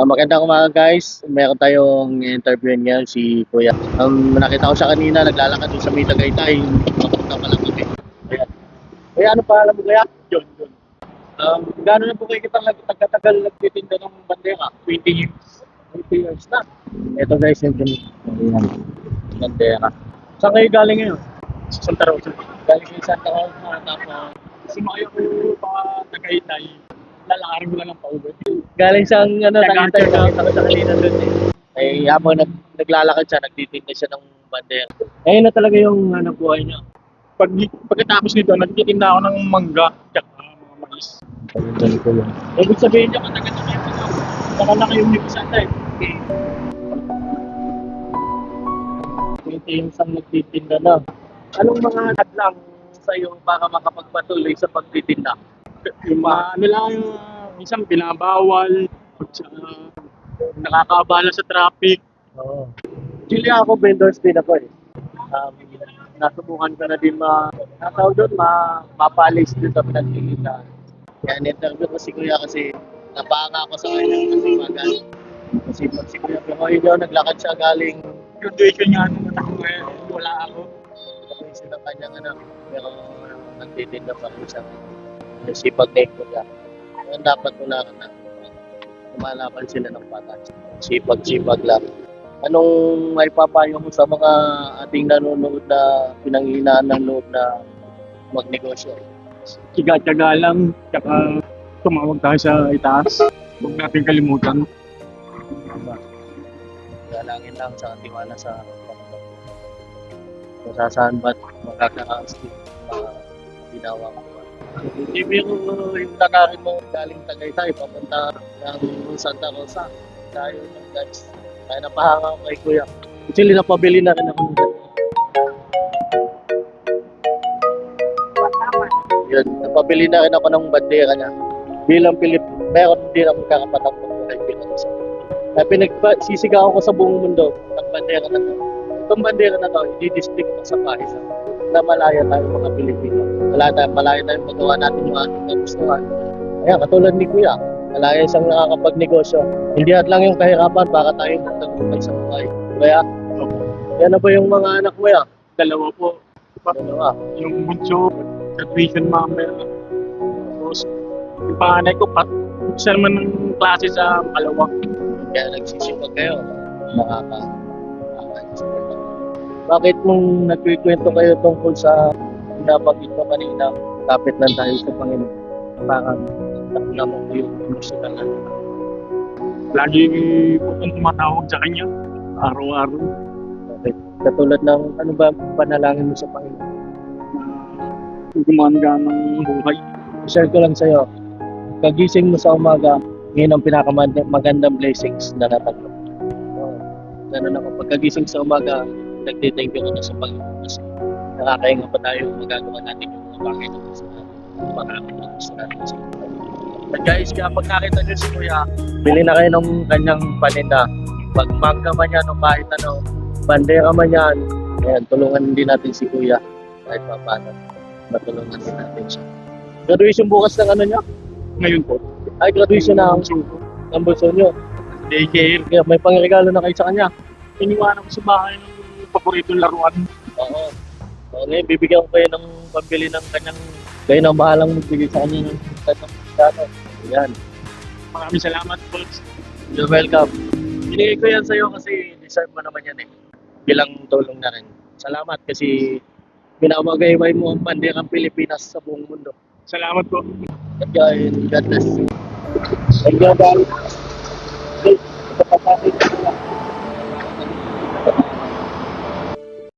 Magandang umaga guys. Meron tayong interview ngayon si Kuya. Nakita ko siya kanina naglalakad doon sa May Tagaytay. Papunta pa lang kami. Ayan. Kuya, ano pa alam mo Kuya? Yun. Gano'n na po kayo kitang nagtatagal nagtitinda ng bandera? 20 years. 20 years na. Ito guys, yung ayan, bandera. Saan kayo galing ngayon? Sa Santa Rosa. Galing kayo sa Santa Rosa. Tapos Sumayo ko mga Tagaytay. Lalakarin ko lang ng pauwi. galing sa Tagaytay. Taga- Nakita ko siya kanina doon eh. Ay, habang naglalakad siya, nagtitinda siya ng bandera. Ayun na talaga yung buhay niya. Pagkatapos nito, nagtitinda ako ng mangga at mga mais. Ibig sabihin niya, Matagal na kayo ito. Baka na kayong nipasanda eh. 20 years ang nagtitinda na. Anong mga hadlang sa iyo para makapagpatuloy sa pagtitinda? Yung mga ano lang yung minsan binabawal. Nakakaabala sa traffic. Oo. Actually ako, vendors din ako eh. Nasubukan ko na din mapalis din sa pinagtitinda. Kaya in-interview ko si Kuya kasi napanga ako sa kanya kasi magal. Kasi pag si Kuya, pero yun naglakad siya galing Graduation nga nung anak ko eh. Wala ako. sa ng kanyang anak. Pero nagtitinda pa rin siya. Sipag na yung Kuya. Kaya dapat unahan na lumalaban sila ng patas. Sipag lang. Anong may papayo mo sa mga ating nanonood na pinanghihinaan ng loob na magnegosyo? Tiga-tiyaga lang. Tsaka tumawag tayo sa itaas. Huwag natin kalimutan. Dalangin lang sa tiwala sa Panginoon. Kung saan ba't makakaraos din ginawa mo. Hindi mo yung lakarin mo galing Tagaytay papunta ng Santa Rosa. Tayo ng guys. Kaya napahanga ko kay Kuya. Actually, napabili na rin ako ng yun, napabili na rin ako ng bandera niya. Bilang Pilipino, meron din akong karapatang kay Pilipinas. Kaya sisigaw ko sa buong mundo ang bandera na to. Itong bandera na to, i-display ko sa país na malaya tayo mga Pilipino. Malaya tayo magawa natin yung ating kagustuhan. Kaya katulad ni Kuya, malaya siyang nakakapagnegosyo. Hindi at lang yung kahirapan para tayo magtagumpay sa buhay. Kaya, yan na ba yung mga anak mo ya? Dalawa po. Dalawa. Yung bunso, graduation mamaya. Tapos, yung panganay ko, siya naman ng klase sa Kalawang. Kaya nagsisipag kayo. Bakit nung nagkikwento kayo tungkol sa nabanggit ko kanina, kapit lang tayo sa Panginoon? Parang naman ko yung emotional na. Lagi po kong tumatawag sa kanya. Araw-araw. Okay. Katulad ng ano ba panalangin mo sa Panginoon? Gumanga ng buhay. Share ko lang sa'yo. Kagising mo sa umaga, ngayon ang pinakamagandang blessings na natanggap. Ganun ako. Pagkagising sa umaga, nagtithank you ko na sa Panginoon kasi nakakahinga pa tayo magagawa natin yung mga bagay na gusto natin. Maraming na gusto natin sa But guys, kaya pag nakita nyo si Kuya, bili na kayo ng kanyang paninda. Pag mangga man yan o kahit ano, bandera man yan, ayan, tulungan din natin si Kuya. Kahit pa paano, matulungan din natin siya. Graduation bukas ng ano niya? Ngayon po. Ay, graduation na ang bulso nyo. Daycare. Kaya may pangregalo na kayo sa kanya. Iniwanan ko sa bahay ng paboritong laruan. Oo. So, ngayon, bibigyan ko kayo ng pambili ng kanyang, kayo nang bahalang magbigay sa kanya ng kanyang regalo. Yan. Maraming salamat po. You're welcome. Binigay ko yan sa'yo kasi deserve mo naman yan eh. Bilang tulong na rin. Salamat kasi pinamagayway mo ang banderang Pilipinas sa buong mundo. Salamat po. God bless. Thank you, God. Okay, ito pa